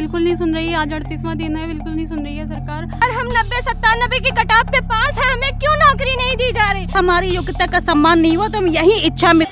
बिल्कुल नहीं सुन रही है। आज 38वां दिन है, बिल्कुल नहीं सुन रही है सरकार। और हम 90-97 की कटाव पे पास है, हमें क्यों नौकरी नहीं दी जा रही? हमारी योग्यता का सम्मान नहीं हुआ तो हम यही इच्छा में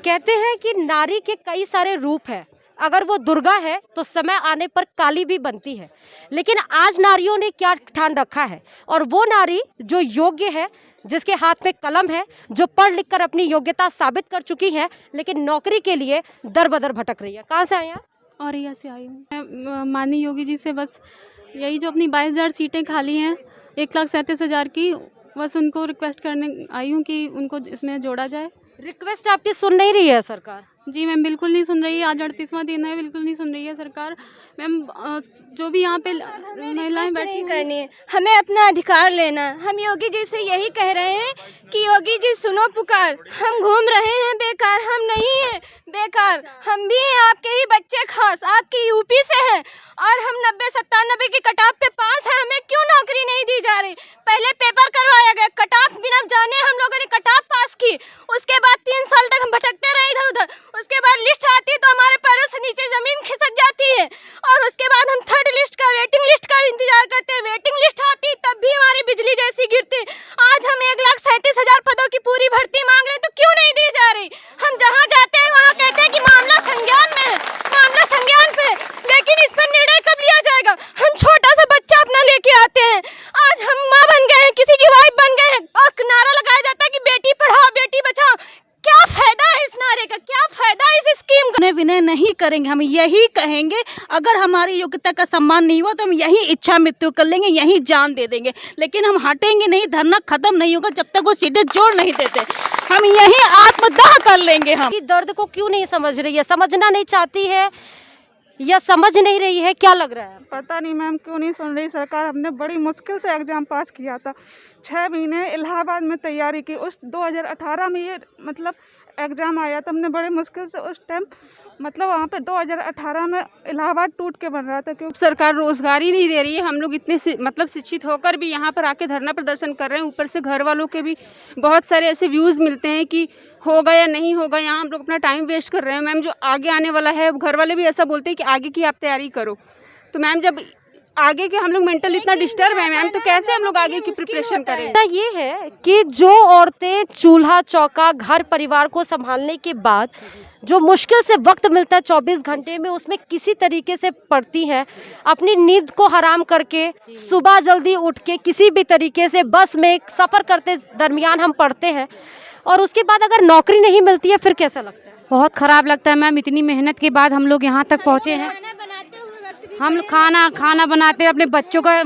कहते हैं कि नारी के कई सारे रूप हैं। अगर वो दुर्गा है तो समय आने पर काली भी बनती है, लेकिन आज नारियों ने क्या ठान रखा है? और वो नारी जो योग्य है, जिसके हाथ में कलम है, जो पढ़ लिख कर अपनी योग्यता साबित कर चुकी है, लेकिन नौकरी के लिए दर बदर भटक रही है। कहाँ से आई हैं? और यहाँ से आई हूँ मैं माननीय योगी जी से, बस यही जो अपनी 22,000 सीटें खाली हैं 1,37,000 की, बस उनको रिक्वेस्ट करने आई हूँ कि उनको इसमें जोड़ा जाए। रिक्वेस्ट आपकी सुन नहीं रही है सरकार? जी मैम, बिल्कुल नहीं सुन रही है। आज 38वां दिन है, बिल्कुल नहीं सुन रही है सरकार। मैम जो भी यहाँ पे महिलाएं बैठी करनी है, हमें अपना अधिकार लेना है। हम योगी जी से यही कह रहे हैं कि योगी जी सुनो पुकार। हम घूम रहे हैं बेकार, हम नहीं हैं बेकार, हम भी हैं आपके ही बच्चे, खास आपकी यूपी से हैं, और हम 90-97 की कटाव पे पास है, हमें क्यों नौकरी नहीं दी जा रही? पहले पेपर करवाया गया, कटाव बिना जाने हम लोगों ने कटाव पास की, उसके बाद 3 साल तक हम भटकते रहे इधर उधर, उसके बाद लिस्ट आती तो हमारे पैरों से नीचे जमीन खिसक जाती है, और उसके बाद हम थर्ड लिस्ट का, वेटिंग लिस्ट का इंतजार करते हैं। वेटिंग लिस्ट आती तब भी हमारी बिजली जैसी गिरती। आज हम 1,37,000 पदों की पूरी भर्ती मांग रहे हैं, तो क्यों नहीं दी जा रही? हम जहाँ जाते हैं वहाँ कहते हैं कि मामला संज्ञान में है, मामला संज्ञान पे, लेकिन इस पर निर्णय कब लिया जाएगा? हम छोटा सा बच्चा अपना लेके आते हैं, आज हम माँ बन गए हैं, किसी की वाइफ बन गए हैं, और नारा लगाया जाता है कि बेटी पढ़ाओ बेटी बचाओ। क्या फायदा है इस नारे का? क्या फायदा है इस स्कीम का? विनय नहीं करेंगे। हम यही कहेंगे, अगर हमारी योग्यता का सम्मान नहीं हुआ तो हम यही इच्छा मृत्यु कर लेंगे, यही जान दे देंगे, लेकिन हम हटेंगे नहीं। धरना खत्म नहीं होगा जब तक वो सीटें जोड़ नहीं देते। हम यही आत्मदाह कर लेंगे। हम दर्द को क्यों नहीं समझ रही है? समझना नहीं चाहती है या समझ नहीं रही है? क्या लग रहा है? पता नहीं मैम क्यों नहीं सुन रही सरकार। हमने बड़ी मुश्किल से एग्ज़ाम पास किया था, 6 महीने इलाहाबाद में तैयारी की। उस 2018 में ये मतलब एग्ज़ाम आया था, हमने बड़ी मुश्किल से उस टाइम मतलब वहाँ पे 2018 में इलाहाबाद टूट के बन रहा था, क्योंकि सरकार रोजगार ही नहीं दे रही है। हम लोग इतने मतलब शिक्षित होकर भी यहाँ पर आके धरना प्रदर्शन कर रहे हैं। ऊपर से घर वालों के भी बहुत सारे ऐसे व्यूज़ मिलते हैं कि होगा या नहीं होगा, यहाँ हम लोग अपना टाइम वेस्ट कर रहे हैं। मैम जो आगे आने वाला है, घर वाले भी ऐसा बोलते हैं कि आगे की आप तैयारी करो। तो मैम जब आगे के हम लोग मेंटल इतना डिस्टर्ब है मैम, तो कैसे हम लोग आगे की प्रिपरेशन करें? ये है कि जो औरतें चूल्हा चौका घर परिवार को संभालने के बाद जो मुश्किल से वक्त मिलता है 24 घंटे में, उसमें किसी तरीके से पढ़ती हैं, अपनी नींद को हराम करके सुबह जल्दी उठ के किसी भी तरीके से बस में सफ़र करते दरमियान हम पढ़ते हैं, और उसके बाद अगर नौकरी नहीं मिलती है फिर कैसा लगता है? बहुत ख़राब लगता है मैम। इतनी मेहनत के बाद हम लोग यहाँ तक पहुँचे हैं। हम खाना बनाते अपने बच्चों का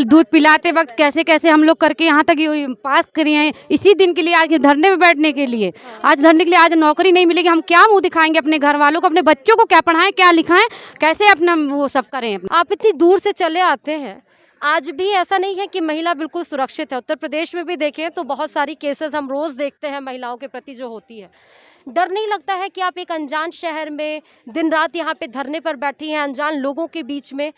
दूध पिलाते वक्त कैसे कैसे हम लोग करके यहाँ तक पास करे हैं, इसी दिन के लिए, आज धरने में बैठने के लिए, आज धरने के लिए। आज नौकरी नहीं मिलेगी, हम क्या मुंह दिखाएंगे अपने घर वालों को? अपने बच्चों को क्या पढ़ाएं, क्या लिखाएं, कैसे अपना वो सब करें? आप इतनी दूर से चले आते हैं, आज भी ऐसा नहीं है कि महिला बिल्कुल सुरक्षित है। उत्तर प्रदेश में भी देखें तो बहुत सारी केसेस हम रोज़ देखते हैं महिलाओं के प्रति जो होती है। डर नहीं लगता है कि आप एक अनजान शहर में दिन रात यहाँ पे धरने पर बैठी हैं, अनजान लोगों के बीच में?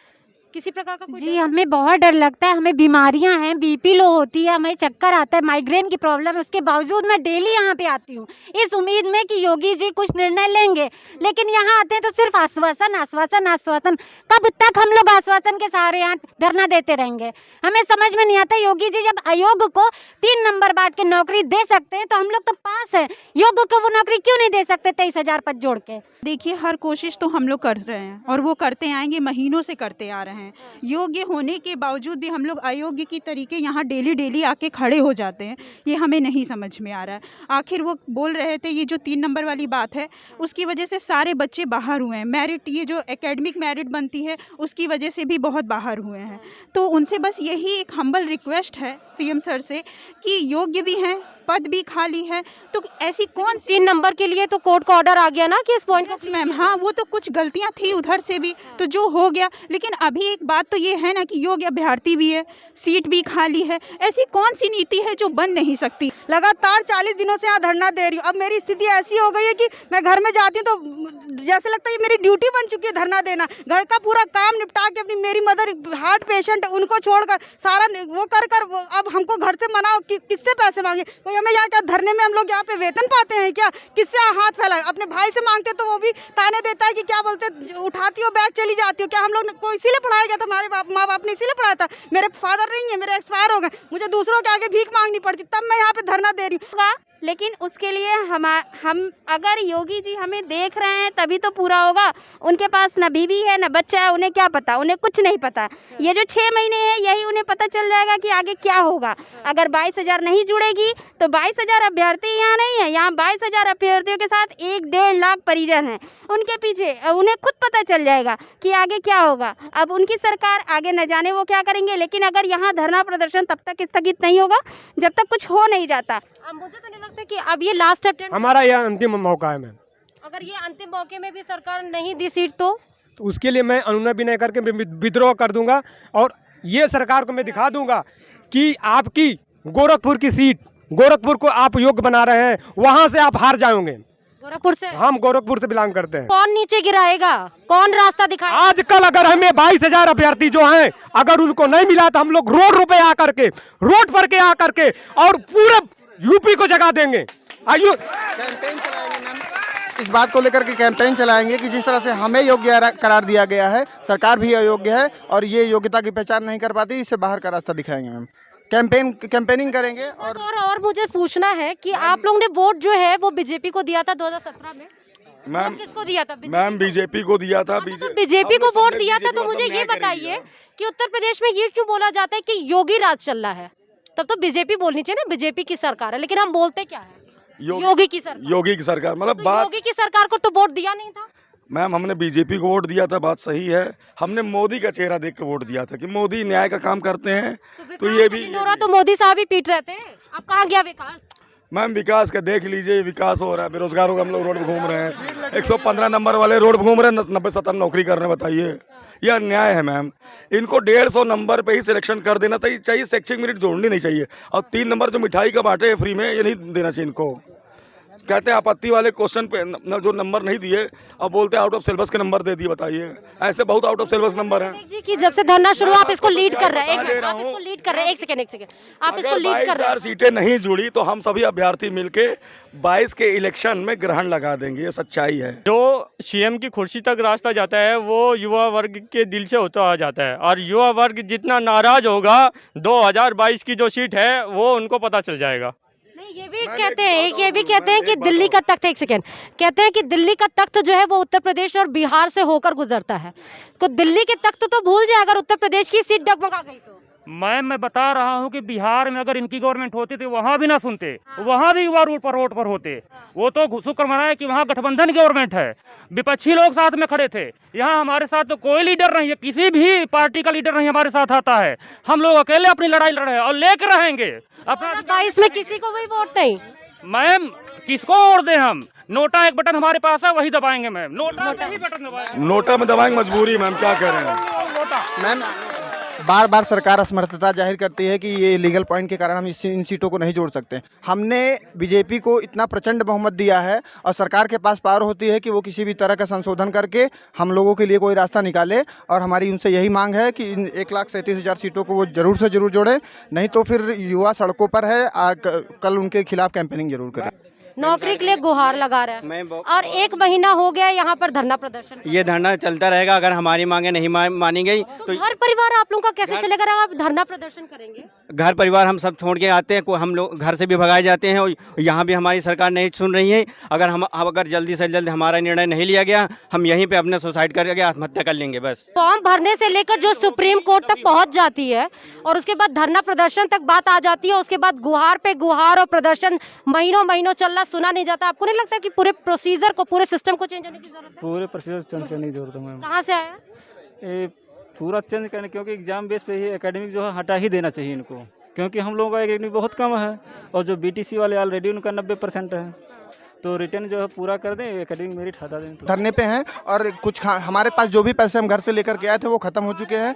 किसी प्रकार का जी हमें बहुत डर लगता है। हमें बीमारियां हैं, बीपी लो होती है, हमें चक्कर आता है, माइग्रेन की प्रॉब्लम है, उसके बावजूद मैं डेली यहाँ पे आती हूँ इस उम्मीद में कि योगी जी कुछ निर्णय लेंगे, लेकिन यहाँ आते हैं तो सिर्फ आश्वासन आश्वासन आश्वासन। कब तक हम लोग आश्वासन के सहारे यहाँ धरना देते रहेंगे? हमें समझ में नहीं आता। योगी जी जब अयोग्य को 3 नंबर बांट के नौकरी दे सकते हैं तो हम लोग तो पास हैं, योग्य को वो नौकरी क्यों नहीं दे सकते 23,000 पद जोड़ के? देखिए, हर कोशिश तो हम लोग कर रहे हैं और वो करते आएंगे, महीनों से करते आ रहे हैं। योग्य होने के बावजूद भी हम लोग अयोग्य की तरीके यहाँ डेली आके खड़े हो जाते हैं। ये हमें नहीं समझ में आ रहा है। आखिर वो बोल रहे थे ये जो 3 नंबर वाली बात है, उसकी वजह से सारे बच्चे बाहर हुए हैं। मेरिट, ये जो एकेडमिक मेरिट बनती है, उसकी वजह से भी बहुत बाहर हुए हैं। तो उनसे बस यही एक हम्बल रिक्वेस्ट है सीएम सर से कि योग्य भी हैं, पद भी खाली है। तो ऐसी कौन 3 नंबर के लिए तो कोर्ट का ऑर्डर आ गया ना कि इस पॉइंट को मैम, हाँ वो तो कुछ गलतियां थी उधर से भी, तो जो हो गया। लेकिन अभी एक बात तो ये है ना कि योग्य अभ्यर्थी भी है, सीट भी खाली है। ऐसी कौन सी नीति है जो बन नहीं सकती? लगातार 40 दिनों से यहाँ धरना दे रही हूँ। अब मेरी स्थिति ऐसी हो गई है कि मैं घर में जाती हूँ तो जैसे लगता है ये मेरी ड्यूटी बन चुकी है धरना देना। घर का पूरा काम निपटा के, अपनी मेरी मदर हार्ट पेशेंट है उनको छोड़कर सारा वो कर अब हमको घर से मना किससे पैसे मांगे? कोई हमें यहाँ क्या धरने में हम लोग यहाँ पे वेतन पाते हैं क्या? किससे हाथ फैलाए? अपने भाई से मांगते तो वो भी ताने देता है कि क्या बोलते, उठाती हो बैग चली जाती हो। क्या हम लोग को इसीलिए पढ़ाया गया था? हमारे माँ बाप ने इसीलिए पढ़ाया था। मेरे फादर नहीं है, मेरे एक्सपायर हो गए, मुझे दूसरों के आगे भीख मांगनी पड़ती, तब मैं यहाँ पे धरना दे रही हूँ। लेकिन उसके लिए हम अगर योगी जी हमें देख रहे हैं तभी तो पूरा होगा। उनके पास न बीवी है न बच्चा है, उन्हें क्या पता? उन्हें कुछ नहीं पता। ये जो 6 महीने हैं यही उन्हें पता चल जाएगा कि आगे क्या होगा। अगर 22,000 नहीं जुड़ेगी तो 22,000 अभ्यर्थी यहाँ नहीं है, यहाँ 22,000 अभ्यर्थियों के साथ 1-1.5 लाख परिजन हैं उनके पीछे। उन्हें खुद पता चल जाएगा कि आगे क्या होगा। अब उनकी सरकार आगे न जाने वो क्या करेंगे, लेकिन अगर यहाँ धरना प्रदर्शन तब तक स्थगित नहीं होगा जब तक कुछ हो नहीं जाता। मुझे तो नहीं लगता कि अब ये लास्ट अटेम्प्ट, हमारा यह अंतिम मौका है मैम। अगर ये अंतिम मौके में भी सरकार नहीं दी सीट तो उसके लिए मैं अनुनय विनय करके विद्रोह कर दूंगा और ये सरकार को मैं दिखा दूंगा कि आपकी गोरखपुर की सीट, गोरखपुर को आप योग्य बना रहे हैं, वहां से आप हार जाओगे। गोरखपुर से हम गोरखपुर से बिलोंग करते हैं। कौन नीचे गिराएगा, कौन रास्ता दिखाएगा? आजकल अगर हमें 22,000 अभ्यर्थी जो हैं, अगर उनको नहीं मिला तो हम लोग रोड पे आकर के, रोड पर के आकर के और पूरे यूपी को जगा देंगे। कैंपेन चलाएंगे मैम, इस बात को लेकर के कैंपेन चलाएंगे कि जिस तरह से हमें योग्य करार दिया गया है, सरकार भी अयोग्य है और ये योग्यता की पहचान नहीं कर पाती, इससे बाहर का रास्ता दिखाएंगे मैम। कैंपेनिंग करेंगे। और मुझे पूछना है कि आप लोगों ने वोट जो है वो बीजेपी को दिया था 2017 में। मैम किसको दिया था? मैम बीजेपी को दिया था। तो बीजेपी को वोट दिया था, तो मुझे ये बताइए कि उत्तर प्रदेश में ये क्यों बोला जाता है कि योगी राज चल रहा है? तब तो बीजेपी बोलनी चाहिए ना, बीजेपी की सरकार है, लेकिन हम बोलते क्या है? योगी की सरकार। योगी की सरकार मतलब तो योगी की सरकार को तो वोट दिया नहीं था। मैम हमने बीजेपी को वोट दिया था, बात सही है। हमने मोदी का चेहरा देख कर वोट दिया था कि मोदी न्याय का काम करते हैं। तो ये भी तो मोदी साहब ही पीट रहे थे। अब कहाँ गया विकास? मैम विकास का देख लीजिए, विकास हो रहा है। बेरोजगारों का हम लोग रोड पे घूम रहे हैं, 115 नंबर वाले रोड पे घूम रहे हैं, 90-70 नौकरी कर रहे हैं। बताइए यह अन्याय है मैम। इनको 150 नंबर पे ही सिलेक्शन कर देना चाहिए, शैक्षिक मेरिट जोड़नी नहीं चाहिए। और 3 नंबर जो मिठाई का बांटे फ्री में, ये नहीं देना चाहिए इनको। कहते हैं आपत्ति वाले क्वेश्चन पे जो नंबर नहीं दिए, अब बोलते हैं आउट ऑफ सिलेबस के नंबर दे दिए। बताइए, ऐसे बहुत आउट ऑफ सिलेबस नंबर हैं जी कि जब से धरना शुरू आप इसको लीड कर रहे हैं। आप इसको लीड कर रहे हैं, एक सेकंड आप इसको लीड कर रहे हैं। सीटें नहीं जुड़ी तो हम सभी अभ्यर्थी मिलके 22 के इलेक्शन में ग्रहण लगा देंगे, ये सच्चाई है। जो सीएम की कुर्सी तक रास्ता जाता है वो युवा वर्ग के दिल से होता आ जाता है, और युवा वर्ग जितना नाराज होगा 2022 की जो सीट है वो उनको पता चल जाएगा। नहीं, ये भी कहते हैं कि दिल्ली का तख्त, एक सेकेंड, कहते हैं कि दिल्ली का तख्त जो है वो उत्तर प्रदेश और बिहार से होकर गुजरता है। तो दिल्ली के तख्त तो भूल जाए अगर उत्तर प्रदेश की सीट डगमगा गई तो। मैं बता रहा हूँ कि बिहार में अगर इनकी गवर्नमेंट होती तो वहाँ भी ना सुनते, वहाँ भी युवा रोड पर होते। वो तो शुक्र मनाए कि वहाँ गठबंधन की गवर्नमेंट है, विपक्षी लोग साथ में खड़े थे। यहाँ हमारे साथ तो कोई लीडर नहीं है, किसी भी पार्टी का लीडर नहीं हमारे साथ आता है। हम लोग अकेले अपनी लड़ाई लड़ रहे हैं और लेकर रहेंगे। अपना 22 में किसी को भी वोट नहीं। मैम किसको वोट दें हम? नोटा एक बटन हमारे पास है, वही दबाएंगे मैम। नोटा ही बटन दबाएंगे, नोटा में दबाएंगे, मजबूरी मैम, क्या कह रहे हैं मैम। बार बार सरकार असमर्थता जाहिर करती है कि ये लीगल पॉइंट के कारण हम इन सीटों को नहीं जोड़ सकते। हमने बीजेपी को इतना प्रचंड बहुमत दिया है और सरकार के पास पावर होती है कि वो किसी भी तरह का संशोधन करके हम लोगों के लिए कोई रास्ता निकाले, और हमारी उनसे यही मांग है कि इन 1,37,000 सीटों को वो जरूर से जरूर जोड़े, नहीं तो फिर युवा सड़कों पर है, कल उनके खिलाफ कैंपेनिंग जरूर करें। नौकरी के लिए गुहार लगा रहा है और 1 महीना हो गया यहाँ पर धरना प्रदर्शन। ये धरना चलता रहेगा, अगर हमारी मांगे नहीं मानी गई तो घर परिवार आप लोगों का कैसे चलेगा अगर आप धरना प्रदर्शन करेंगे? घर परिवार हम सब छोड़ के आते हैं, हम लोग घर से भी भगाए जाते हैं और यहाँ भी हमारी सरकार नहीं सुन रही है। अगर जल्दी से जल्दी हमारा निर्णय नहीं लिया गया, हम यहीं पे अपने सुसाइड करके आत्महत्या कर लेंगे बस। फॉर्म भरने से लेकर जो सुप्रीम कोर्ट तक पहुँच जाती है और उसके बाद धरना प्रदर्शन तक बात आ जाती है, उसके बाद गुहार पे गुहार और प्रदर्शन महीनों चल रहा, सुना नहीं जाता। आपको नहीं लगता कि पूरे प्रोसीजर को, पूरे सिस्टम को चेंज होने की जरूरत है? पूरे प्रोसीजर चेंज करने की जरूरत है मैम। कहाँ से आया ये पूरा चेंज करने, क्योंकि एग्जाम बेस पे ही एकेडमिक जो है हटा ही देना चाहिए इनको। क्योंकि हम लोगों का एकेडमी बहुत कम है और जो बीटीसी वाले ऑलरेडी उनका 90% है, तो रिटर्न जो है पूरा कर दें, एकेडमिक मेरिट हटा दें। धरने पे हैं और कुछ हमारे पास जो भी पैसे हम घर से लेकर के आए थे वो ख़त्म हो चुके हैं।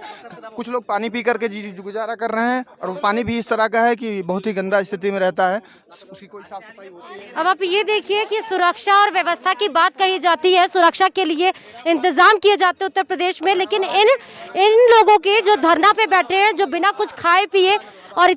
कुछ लोग पानी पी करके गुजारा कर रहे हैं और वो पानी भी इस तरह का है कि बहुत ही गंदा स्थिति में रहता है, उसकी कोई साफ सफाई होती है। अब आप ये देखिए कि सुरक्षा और व्यवस्था की बात कही जाती है, सुरक्षा के लिए इंतजाम किए जाते हैं उत्तर प्रदेश में, लेकिन इन लोगों के जो धरना पे बैठे हैं, जो बिना कुछ खाए पिए और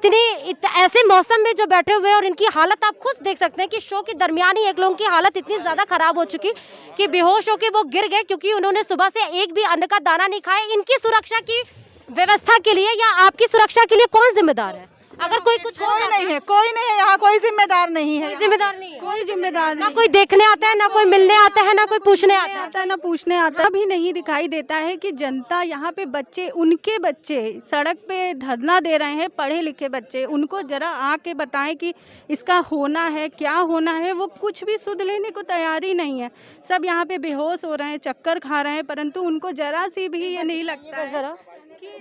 ऐसे मौसम में जो बैठे हुए हैं, और इनकी हालत आप खुद देख सकते हैं कि शो के दरमियान ही एक लोगों की हालत इतनी ज़्यादा खराब हो चुकी कि बेहोश होकर वो गिर गए, क्योंकि उन्होंने सुबह से एक भी अन्न का दाना नहीं खाया। इनकी सुरक्षा की व्यवस्था के लिए या आपकी सुरक्षा के लिए कौन जिम्मेदार है? अगर कोई कुछ हो कोई नहीं है, कोई नहीं है यहाँ, कोई जिम्मेदार नहीं है, जिम्मेदार नहीं है, कोई जिम्मेदार ना कोई देखने आता है, ना कोई मिलने आता है, ना कोई पूछने आता है, ना पूछने आता है। भी नहीं दिखाई देता है कि जनता यहाँ पे बच्चे, उनके बच्चे सड़क पे धरना दे रहे हैं, पढ़े लिखे बच्चे, उनको जरा आके बताएं कि इसका होना है, क्या होना है, वो कुछ भी सुध लेने को तैयार ही नहीं है। सब यहाँ पे बेहोश हो रहे हैं, चक्कर खा रहे हैं, परंतु उनको जरा सी भी ये नहीं लगता है। जरा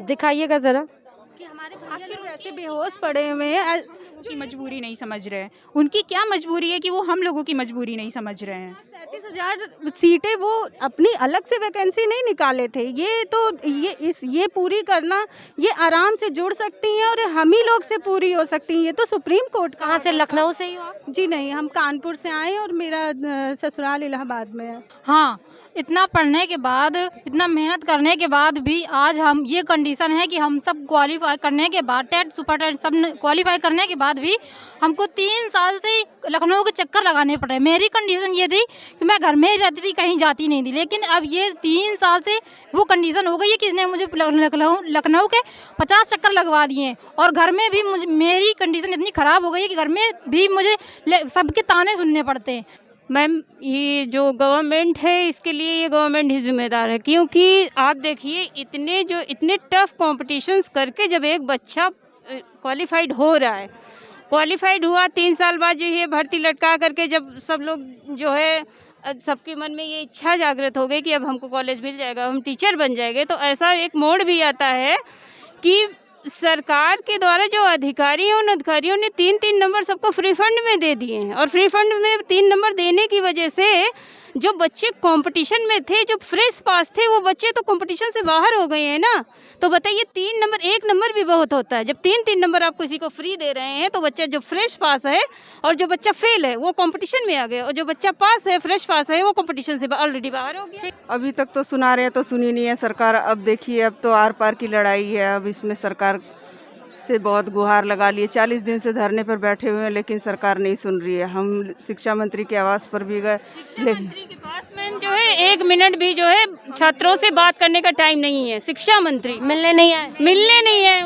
दिखाइएगा जरा कि हमारे आखिर ऐसे बेहोश पड़े हुए हैं, उनकी मजबूरी नहीं समझ रहे हैं। उनकी क्या मजबूरी है कि वो हम लोगों की मजबूरी नहीं समझ रहे हैं। 37,000 सीटें वो अपनी अलग से वैकेंसी नहीं निकाले थे, ये तो ये पूरी करना, ये आराम से जुड़ सकती हैं और हम ही लोग से पूरी हो सकती हैं। ये तो सुप्रीम कोर्ट कहाँ से, लखनऊ से ही हो? जी नहीं, हम कानपुर से आए और मेरा ससुराल इलाहाबाद में है। हाँ, इतना पढ़ने के बाद, इतना मेहनत करने के बाद भी आज हम ये कंडीशन है कि हम सब क्वालिफाई करने के बाद, टेट सुपर टेट सब क्वालिफाई करने के बाद भी हमको 3 साल से लखनऊ के चक्कर लगाने पड़ रहे। मेरी कंडीशन ये थी कि मैं घर में ही रहती थी, कहीं जाती नहीं थी, लेकिन अब ये 3 साल से वो कंडीशन हो गई है कि इसने मुझे लखनऊ के 50 चक्कर लगवा दिए और घर में भी मेरी कंडीशन इतनी ख़राब हो गई है कि घर में भी मुझे सबके ताने सुनने पड़ते हैं। मैम, ये जो गवर्नमेंट है, इसके लिए ये गवर्नमेंट ही जिम्मेदार है, क्योंकि आप देखिए इतने टफ कॉम्पिटिशन्स करके जब एक बच्चा क्वालिफाइड हो रहा है, क्वालिफाइड हुआ 3 साल बाद जो ये भर्ती लटका करके जब सब लोग जो है, सबके मन में ये इच्छा जागृत हो गई कि अब हमको कॉलेज मिल जाएगा, हम टीचर बन जाएंगे, तो ऐसा एक मोड़ भी आता है कि सरकार के द्वारा जो अधिकारी हैं, उन अधिकारियों ने 3-3 नंबर सबको फ्री फंड में दे दिए हैं, और फ्री फंड में 3 नंबर देने की वजह से जो बच्चे कंपटीशन में थे, जो फ्रेश पास थे, वो बच्चे तो कंपटीशन से बाहर हो गए हैं ना। तो बताइए, 3 नंबर, 1 नंबर भी बहुत होता है। जब 3-3 नंबर आप किसी को फ्री दे रहे हैं, तो बच्चा जो फ्रेश पास है और जो बच्चा फेल है वो कंपटीशन में आ गया, और जो बच्चा पास है, फ्रेश पास है, वो कंपटीशन से ऑलरेडी बाहर हो गया। अभी तक तो सुना रहे हैं, तो सुनी नहीं है सरकार। अब देखिए, अब तो आर पार की लड़ाई है। अब इसमें सरकार से बहुत गुहार लगा लिए, 40 दिन से धरने पर बैठे हुए हैं, लेकिन सरकार नहीं सुन रही है। हम शिक्षा मंत्री के आवास पर भी गए, मंत्री के पास में जो है 1 मिनट भी जो है छात्रों से बात करने का टाइम नहीं है। शिक्षा मंत्री मिलने नहीं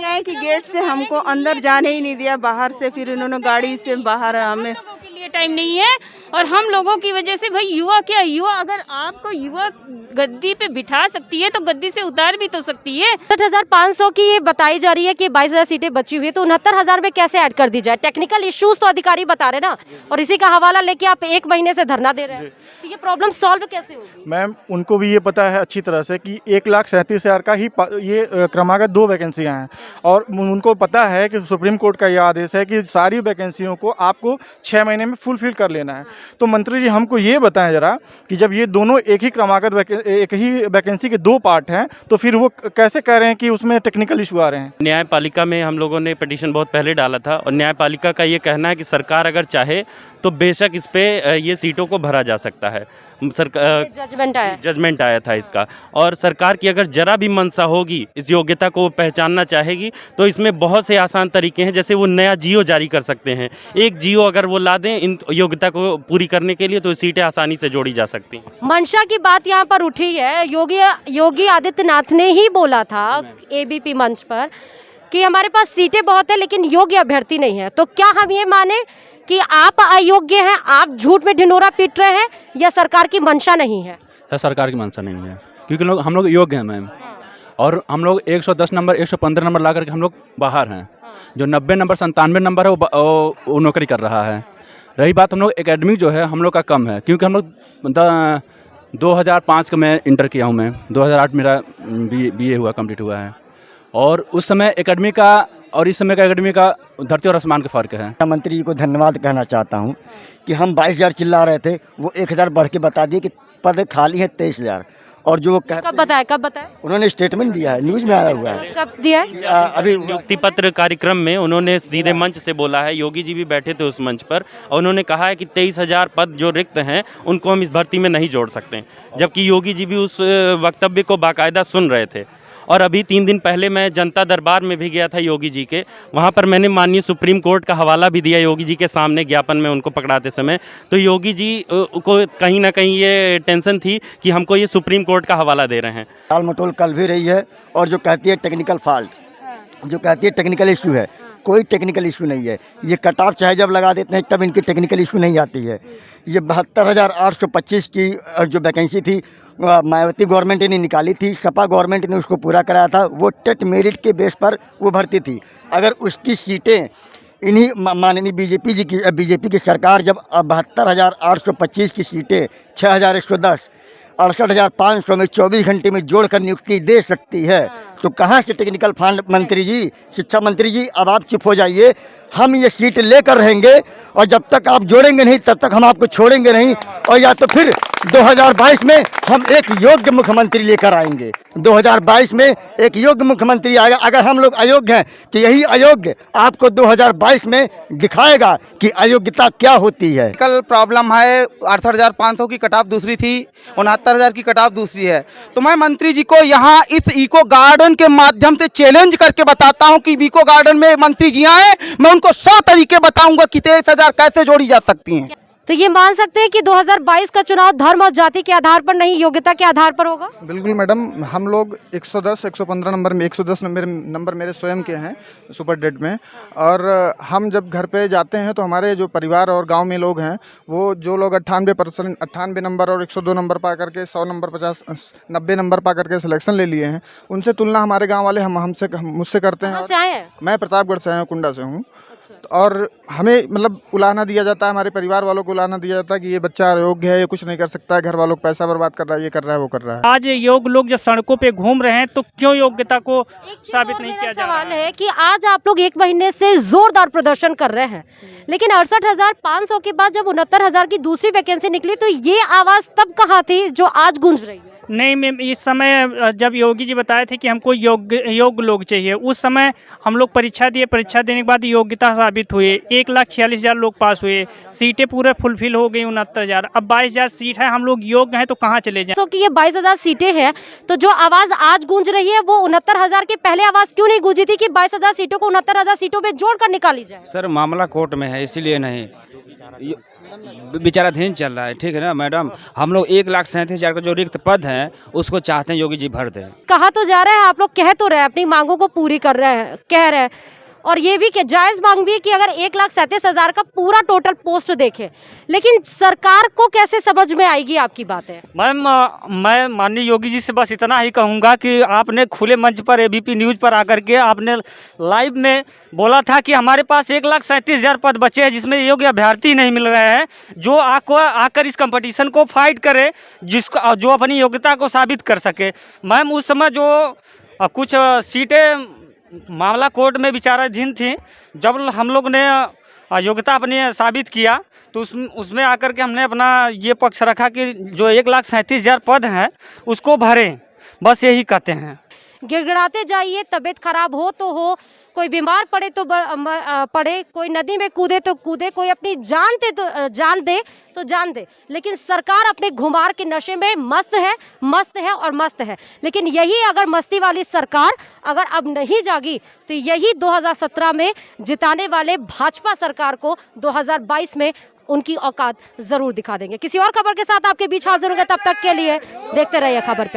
आए कि गेट से हमको अंदर जाने ही नहीं दिया, बाहर से फिर इन्होंने गाड़ी से बाहर हमें लिए टाइम नहीं है। और हम लोगों की वजह से, भाई युवा क्या, युवा अगर आपको युवा गद्दी पे बिठा सकती है तो गद्दी से उतार भी तो सकती है। 67,500 की ये बताई जा रही है कि 22,000 सीटें बची हुई है, तो 69,000 में कैसे ऐड कर दी जाए? टेक्निकल इश्यूज तो अधिकारी बता रहे ना, और इसी का हवाला लेके आप 1 महीने से धरना दे रहे हैं, तो ये प्रॉब्लम सॉल्व कैसे होगी? मैम, उनको भी ये पता है अच्छी तरह से कि 1,37,000 का ही ये क्रमागत 2 वैकेंसियाँ हैं, और उनको पता है कि सुप्रीम कोर्ट का यह आदेश है कि सारी वैकेंसियों को आपको 6 महीने में फुलफिल कर लेना है। तो मंत्री जी हमको ये बताएं जरा कि जब ये दोनों एक ही वैकेंसी के 2 पार्ट हैं, तो फिर वो कैसे कह रहे हैं कि उसमें टेक्निकल इशू आ रहे हैं? न्यायपालिका में हम लोगों ने पिटीशन बहुत पहले डाला था, और न्यायपालिका का ये कहना है कि सरकार अगर चाहे तो बेशक इस पे ये सीटों को भरा जा सकता है। जजमेंट आया था इसका, और सरकार की अगर जरा भी मंशा होगी, इस योग्यता को पहचानना चाहेगी, तो इसमें बहुत से आसान तरीके हैं। जैसे वो नया जियो जारी कर सकते हैं, एक जियो अगर वो ला दें इन योग्यता को पूरी करने के लिए, तो सीटें आसानी से जोड़ी जा सकती हैं। मंशा की बात यहाँ पर उठी है। योगी आदित्यनाथ ने ही बोला था ABP मंच पर कि हमारे पास सीटें बहुत है लेकिन योग्य अभ्यर्थी नहीं है। तो क्या हम ये माने कि आप अयोग्य हैं, आप झूठ में ढिंढोरा पीट रहे हैं, या सरकार की मंशा नहीं है? सर, सरकार की मंशा नहीं है, क्योंकि हम लोग योग्य हैं मैम, और हम लोग 110 नंबर 115 नंबर ला करके हम लोग बाहर हैं। जो 90 नंबर 97 नंबर है वो नौकरी कर रहा है। रही बात हम लोग एकेडमिक जो है हम लोग का कम है, क्योंकि हम लोग 2005 का मैं इंटर किया हूँ, मैं 2008 मेरा BA हुआ, कंप्लीट हुआ है, और उस समय एकेडमिक का और इस समय का एकेडमी का धरती और आसमान का फ़र्क है। मंत्री जी को धन्यवाद कहना चाहता हूँ कि हम 22,000 चिल्ला रहे थे, वो 1,000 बढ़ के बता दिए कि पद खाली है 23,000। और जो कब बताया उन्होंने स्टेटमेंट दिया है, न्यूज़ में आया हुआ है। कब दिया है? अभी नियुक्ति पत्र कार्यक्रम में उन्होंने सीधे मंच से बोला है, योगी जी भी बैठे थे उस मंच पर, और उन्होंने कहा है कि 23,000 पद जो रिक्त हैं उनको हम इस भर्ती में नहीं जोड़ सकते, जबकि योगी जी भी उस वक्तव्य को बाकायदा सुन रहे थे। और अभी 3 दिन पहले मैं जनता दरबार में भी गया था योगी जी के, वहाँ पर मैंने माननीय सुप्रीम कोर्ट का हवाला भी दिया योगी जी के सामने ज्ञापन में उनको पकड़ाते समय। तो योगी जी को कहीं ना कहीं ये टेंशन थी कि हमको ये सुप्रीम कोर्ट का हवाला दे रहे हैं। टाल मटोल कल भी रही है, और जो कहती है टेक्निकल फॉल्ट, जो कहती है टेक्निकल इशू है, कोई टेक्निकल इशू नहीं है। ये कट ऑफ चाहे जब लगा देते हैं तब इनकी टेक्निकल इशू नहीं आती है। ये 72,825 की जो वैकेंसी थी मायावती गवर्नमेंट ने निकाली थी, सपा गवर्नमेंट ने उसको पूरा कराया था। वो टेट मेरिट के बेस पर वो भर्ती थी। अगर उसकी सीटें इन्हीं माननीय बीजेपी की सरकार जब 72,825 की सीटें 6,110 68,500 में 24 घंटे में जोड़कर नियुक्ति दे सकती है, तो कहाँ से टेक्निकल फंड? मंत्री जी, शिक्षा मंत्री जी, अब आप चुप हो जाइए। हम ये सीट लेकर रहेंगे, और जब तक आप जोड़ेंगे नहीं तब तक हम आपको छोड़ेंगे नहीं। और या तो फिर 2022 में हम एक योग्य मुख्यमंत्री लेकर आएंगे। 2022 में एक योग्य मुख्यमंत्री आएगा। अगर हम लोग अयोग्य हैं तो यही अयोग्य आपको 2022 में दिखाएगा कि अयोग्यता क्या होती है। कल प्रॉब्लम है, 68,500 की कटाफ दूसरी थी, 69,000 की कटाफ दूसरी है। तो मैं मंत्री जी को यहाँ इस इको गार्डन के माध्यम से चैलेंज करके बताता हूँ कि इको गार्डन में मंत्री जी आए, मैं उनको 100 तरीके बताऊंगा कि 23,000 कैसे जोड़ी जा सकती हैं। तो ये मान सकते हैं कि 2022 का चुनाव धर्म और जाति के आधार पर नहीं, योग्यता के आधार पर होगा? बिल्कुल मैडम, हम लोग 110, 115 नंबर में 110 नंबर मेरे स्वयं के हैं सुपर डेट में। और हम जब घर पे जाते हैं तो हमारे जो परिवार और गांव में लोग हैं, वो जो लोग 98 नंबर और 102 नंबर पा करके 100 नंबर 90 नंबर पा करके सिलेक्शन ले लिए हैं, उनसे तुलना हमारे गाँव वाले मुझसे करते हैं। कहाँ से आए हैं? मैं प्रतापगढ़ से आया हूँ, कुंडा से हूँ। और हमें मतलब उलाहना दिया जाता है, हमारे परिवार वालों को उलाहना दिया जाता है कि ये बच्चा अयोग्य है, ये कुछ नहीं कर सकता है, घर वालों को पैसा बर्बाद कर रहा है, ये कर रहा है, वो कर रहा है। आज योग्य लोग जब सड़कों पे घूम रहे हैं तो क्यों योग्यता को साबित नहीं किया जा रहा है? सवाल है कि आज आप लोग 1 महीने से जोरदार प्रदर्शन कर रहे हैं, लेकिन 68,500 के बाद जब 69,000 की दूसरी वैकेंसी निकली तो ये आवाज तब कहाँ थी जो आज गूंज रही है? नहीं मैम, इस समय जब योगी जी बताए थे कि हमको योग्य लोग चाहिए, उस समय हम लोग परीक्षा दिए, परीक्षा देने के बाद योग्यता साबित हुई। 1,46,000 लोग पास हुए, सीटें पूरे फुलफिल हो गई 69,000। अब 22,000 सीट है, हम लोग योग्य हैं तो कहाँ चले जाएं? तो कि ये 22,000 सीटें हैं, तो जो आवाज़ आज गूंज रही है वो 69,000 के पहले आवाज़ क्यों नहीं गूंजी थी कि 22,000 सीटों को 69,000 सीटों में जोड़कर निकाली जाए? सर मामला कोर्ट में है, इसीलिए नहीं, विचाराधीन चल रहा है, ठीक है ना मैडम। हम लोग 1,37,000 का जो रिक्त पद है उसको चाहते हैं योगी जी भर दें। कहा तो जा रहा है, आप लोग कह तो रहे हैं, अपनी मांगों को पूरी कर रहे हैं, कह रहे हैं, और ये भी कि जायज़ मांग भी है कि अगर 1,37,000 का पूरा टोटल पोस्ट देखें, लेकिन सरकार को कैसे समझ में आएगी आपकी बातें? मैम मैं माननीय योगी जी से बस इतना ही कहूँगा कि आपने खुले मंच पर एबीपी न्यूज़ पर आकर के आपने लाइव में बोला था कि हमारे पास 1,37,000 पद बचे हैं जिसमें योग्य अभ्यर्थी नहीं मिल रहे हैं, जो आकर इस कंपटीशन को फाइट करे, जो अपनी योग्यता को साबित कर सके। मैम उस समय जो कुछ सीटें मामला कोर्ट में विचाराधीन थी, जब हम लोग ने योग्यता अपनी साबित किया तो उसमें आकर के हमने अपना ये पक्ष रखा कि जो 1,37,000 पद हैं उसको भरें, बस यही कहते हैं। गिड़गिड़ाते जाइए, तबीयत खराब हो तो हो, कोई बीमार पड़े तो पड़े, कोई नदी में कूदे तो कूदे, कोई अपनी जान दे तो जान दे, लेकिन सरकार अपने घुमार के नशे में मस्त है और मस्त है। लेकिन यही अगर मस्ती वाली सरकार अगर अब नहीं जागी तो यही 2017 में जिताने वाले भाजपा सरकार को 2022 में उनकी औकात जरूर दिखा देंगे। किसी और खबर के साथ आपके बीच हाजिर होंगे, तब तक के लिए देखते रहिए खबर पे।